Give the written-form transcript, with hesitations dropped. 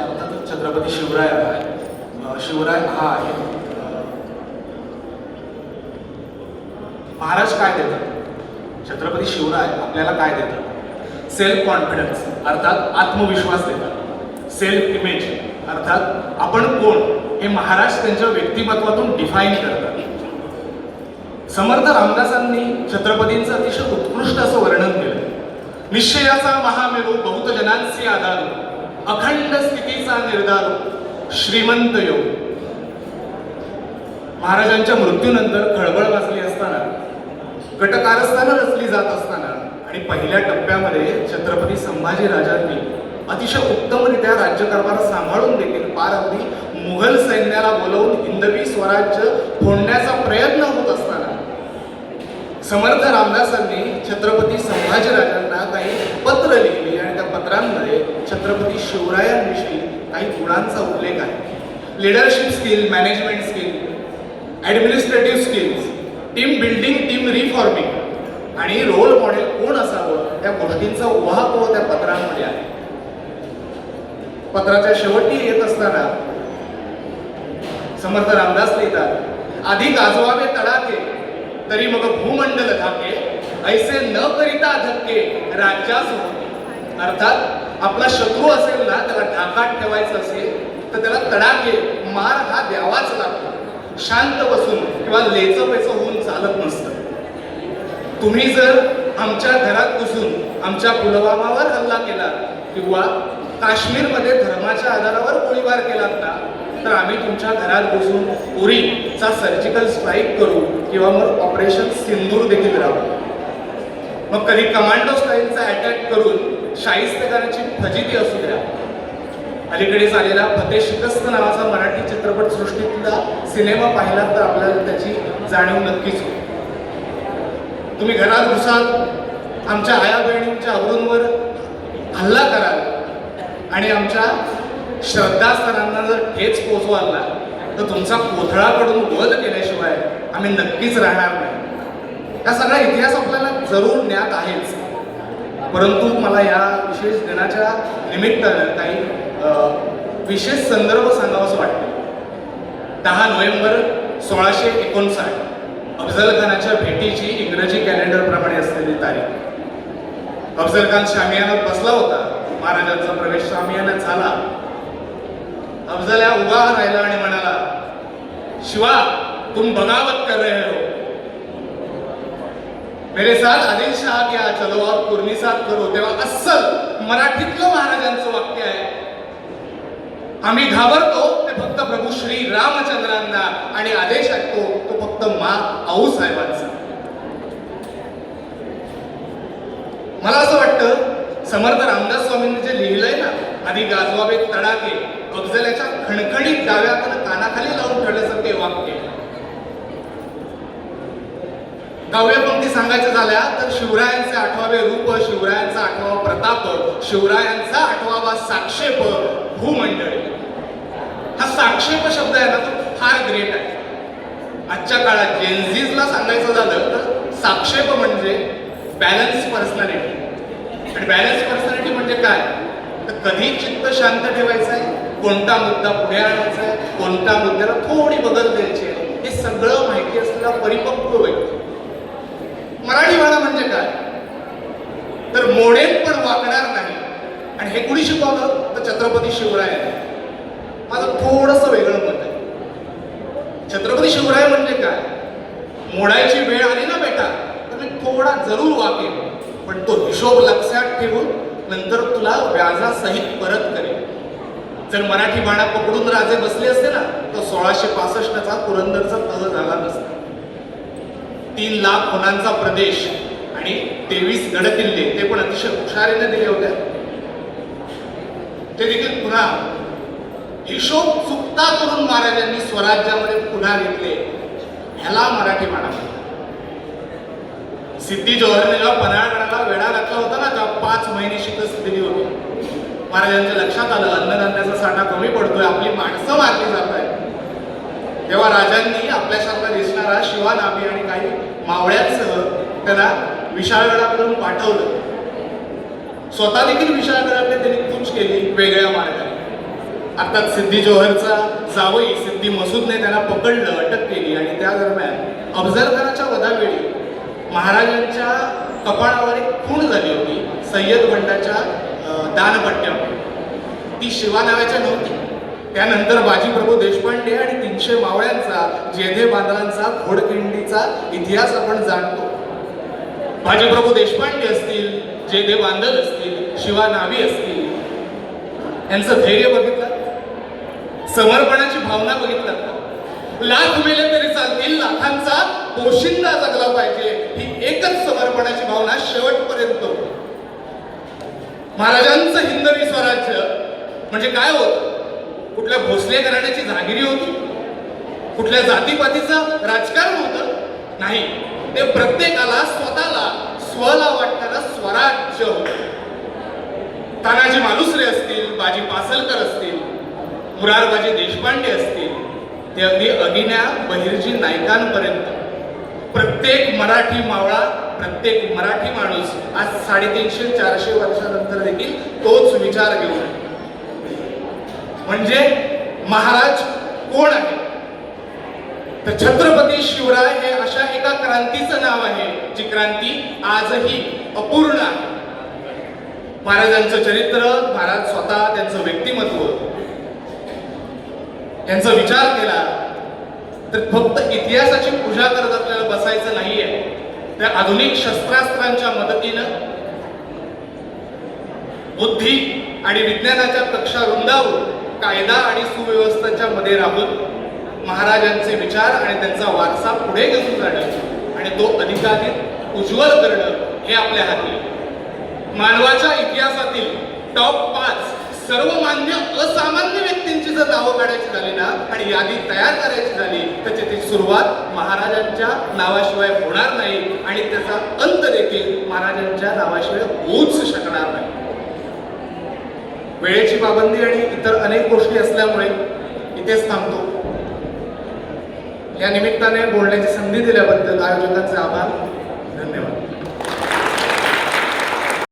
अर्थातच छत्रपती शिवराय आहे. शिवराय हा आहे. महाराज काय देतात? छत्रपती शिवराय आपल्याला काय देतात? सेल्फ कॉन्फिडन्स अर्थात आत्मविश्वास देतात. सेल्फ इमेज अर्थात आपण कोण हे महाराज त्यांच्या व्यक्तिमत्वातून डिफाईन करतात. समर्थ रामदासांनी छत्रपतींचं अतिशय उत्कृष्ट असं वर्णन केलं. निश्चयाचा महामेरू बहुत जनांसी आधार, अखंड स्थितीचा निर्धार, श्रीमंत योग. महाराजांच्या मृत्यूनंतर खळबळ वाजली असताना, कटकारस्थानं रचली जात असताना आणि पहिल्या टप्प्यामध्ये छत्रपती संभाजी राजांनी अतिशय उत्तमरित्या राज्यकारभार सांभाळून देखील पार अगदी मुघल सैन्याला बोलवून हिंदवी स्वराज्य फोडण्याचा प्रयत्न होत असताना समर्थ रामदासांनी छत्रपती संभाजीराजांना काही पत्र लिहिली आणि त्या पत्रांमध्ये छत्रपती शिवरायांविषयी काही गुणांचा उल्लेख आहे. Leadership skill, management skill, administrative skills, team building, team reforming आणि रोल मॉडेल कोण असावं त्या गोष्टींचा उहापोह त्या पत्रांमध्ये आहे. पत्राच्या शेवटी येत असताना समर्थ रामदास लिहितात, आधी गाजवावे तडाके तरी मग भूमंडल धाके, ऐसे न करिता धक्के राज्यास होते. अर्थात आपला शत्रू असेल ना, त्याला ढाकात ठेवायचं असेल तर त्याला तडाके मार हा द्यावाच लागतो. शांत बसून किंवा लेचपेच होऊन चालत नसतं. तुम्ही जर आमच्या घरात घुसून आमच्या पुलवामावर हल्ला केला किंवा काश्मीरमध्ये धर्माच्या आधारावर गोळीबार केलात ना, तर आम्ही तुमच्या घरात घुसून उरीचा सर्जिकल स्ट्राईक करू किंवा मग ऑपरेशन सिंदूर देखील राहू. मग कधी कमांडो स्टाईलचा अटॅक करून शाहिस्तेखानाची फजिती असू द्या. अलीकडेच आलेला फतेह शिकस्त नावाचा मराठी चित्रपट सृष्टीतला सिनेमा पाहिला तर आपल्याला त्याची जाणीव नक्कीच होईल. तुम्ही घरात घुसाल, आमच्या आया बहिणींच्या अवरूंवर हल्ला कराल आणि आमच्या श्रद्धास्थानांना जर ठेच पोचवाल ना, तर तुमचा कोथळाकडून वध केल्याशिवाय आम्ही नक्कीच राहणार नाही. हा सगळा इतिहास आपल्याला जरूर ज्ञात आहेच. परंतु मला या विशेष दिनाच्या निमित्तानं काही विशेष संदर्भ सांगावंसं वाटतं. 10 नोव्हेंबर 1659 अफजल खानाच्या भेटीची इंग्रजी कॅलेंडरप्रमाणे असलेली तारीख. अफजल खान शामियानात बसला होता. महाराजांचा प्रवेश शामियानात झाला. अफजल उभा राहिला आणि म्हणाला, शिवा तुम बगावत कर रहे हो, मेरे साथ आदिलशाह क्या चलो और कुर्निसात करो. तेव्हा अस्सल मराठीतलं महाराजांचं वाक्य आहे, आम्ही घाबरतो ते फक्त प्रभू श्री रामचंद्रांना आणि आदेश ऐकतो तो फक्त मा आऊसाहेबांचा. मला असं वाटतं समर्थ रामदास स्वामींनी जे लिहिलंय ना, आधी गाजवावे तडाके, अफजलाच्या खणखणीत डाव्याकडे कानाखाली लावून ठेवल्यासारखे वाक्य. गाव्या पंक्ती सांगायचं झाल्या तर शिवरायांचे 8वे रूप, शिवरायांचा 8वा प्रताप, शिवरायांचा 8वा साक्षेप, भूमंडळ. हा साक्षेप शब्द आहे ना, तो फार ग्रेट आहे. आजच्या काळात जेनझीजला सांगायचं झालं तर साक्षेप म्हणजे बॅलन्स पर्सनॅलिटी. आणि बॅलन्स पर्सनॅलिटी म्हणजे काय, तर कधी चित्त शांत ठेवायचं आहे, कोणता मुद्दा पुढे आणायचा आहे, कोणत्या मुद्द्याला थोडी बदल द्यायची आहे, हे सगळं माहिती असलेला परिपक्व व्यक्ती. मराठी भाषा म्हणजे काय, तर मोडेल पण वाकणार नाही. आणि हे कुणी शिकवलं तर छत्रपती शिवराय. माझं थोडंसं वेगळं मत आहे. छत्रपती शिवराय म्हणजे काय, मोडायची वेळ आली ना बेटा तर मी थोडा जरूर वाकेन, पण तो हिशोब लक्षात ठेवून नंतर तुला व्याजासहित परत करेल. जर मराठी बाणा पकडून राजे बसले असते ना, तर 1665चा पुरंदरचा तह झाला नसता. 3 लाख होणांचा प्रदेश आणि 23 गडकिल्ले ते पण अतिशय हुशारीने दिले होते. ते देखील पुन्हा हिशोब चुकता करून महाराजांनी स्वराज्यामध्ये पुन्हा घेतले. ह्याला मराठी बाणा म्हणतात. सिद्धी जोहरने जेव्हा पन्हाळगडाला वेढा घातला होता ना, तेव्हा 5 महिने शिकस्त दिली होती. महाराजांच्या लक्षात आलं अन्नधान्याचा साठा कमी पडतोय, आपली माणसं मारली जात आहेत. तेव्हा राजांनी आपल्यासारखा दिसणारा शिवानाभी आणि काही मावळ्यांसह त्यांना विशाळगडाकडून पाठवलं. स्वतः देखील विशाळगडाकडे त्यांनी कूच केली वेगळ्या मार्गाने. अर्थात सिद्धी जोहरचा जावई सिद्धी मसूदने त्यांना पकडलं, अटक केली आणि त्या दरम्यान अफजल खानाच्या वधावेळी महाराजांच्या कपाळावर एक खूण झाली होती सय्यद बंडाच्या दानपट्ट्यामुळे. ती शिवा नावाच्या नव्हती. त्यानंतर बाजीप्रभू देशपांडे आणि 300 मावळ्यांचा जेधे बांधवांचा घोडखिंडीचा इतिहास आपण जाणतो. बाजीप्रभू देशपांडे असतील, जेधे बांधल असतील, शिवा नावी असतील, यांचं धैर्य बघितलं, समर्पणाची भावना बघितलं का? लाख मेले तरी चालतील, लाखांचा पोशिंदा जगला पाहिजे ही एकच समर्पणाची भावना शेवटपर्यंत. महाराजांचं हिंदवी स्वराज्य म्हणजे काय होतं? कुठल्या भोसले घराण्याची जहागिरी होती? कुठल्या जातीपातीचं राजकारण होतं? नाही, ते प्रत्येकाला स्वतःला स्वला वाटणारं स्वराज्य होतं. तानाजी मालुसरे असतील, बाजी पासलकर असतील, मुरारबाजी देशपांडे असतील, ते अगदी अगिन्या बहिर्जी नायकांपर्यंत प्रत्येक मराठी मावळा, प्रत्येक मराठी माणूस आज 350-400 वर्षानंतर देखील तोच विचार घेऊन आहे. म्हणजे महाराज कोण आहे? तर छत्रपती शिवराय हे अशा एका क्रांतीचं नाव आहे जी क्रांती आजही अपूर्ण आहे. महाराजांचं चरित्र, महाराज स्वतः, त्यांचं व्यक्तिमत्व यांचा विचार केला तर फक्त इतिहासाची पूजा करत आपल्याला बसायचं नाहीये. त्या आधुनिक शस्त्रास्त्रांच्या मदतीनं बुद्धी आणि विज्ञानाच्या कक्षा रुंदावून कायदा आणि सुव्यवस्थेच्या मध्ये राहून महाराजांचे विचार आणि त्यांचा वारसा पुढे घेऊन जाणं आणि तो अधिकाधिक उज्ज्वल करणं हे आपल्या हाती. मानवाच्या इतिहासातील टॉप 5 सर्वमान्य असामान्य व्यक्तींची जर नावं काढायची झाली ना आणि यादी तयार करायची झाली तर त्याची सुरुवात महाराजांच्या नावाशिवाय होणार नाही आणि त्याचा अंत देखील महाराजांच्या नावाशिवाय होऊच शकणार नाही. वेळेची पाबंदी आणि इतर अनेक गोष्टी असल्यामुळे इथेच थांबतो. या निमित्ताने बोलण्याची संधी दिल्याबद्दल आयोजकांचे आभार.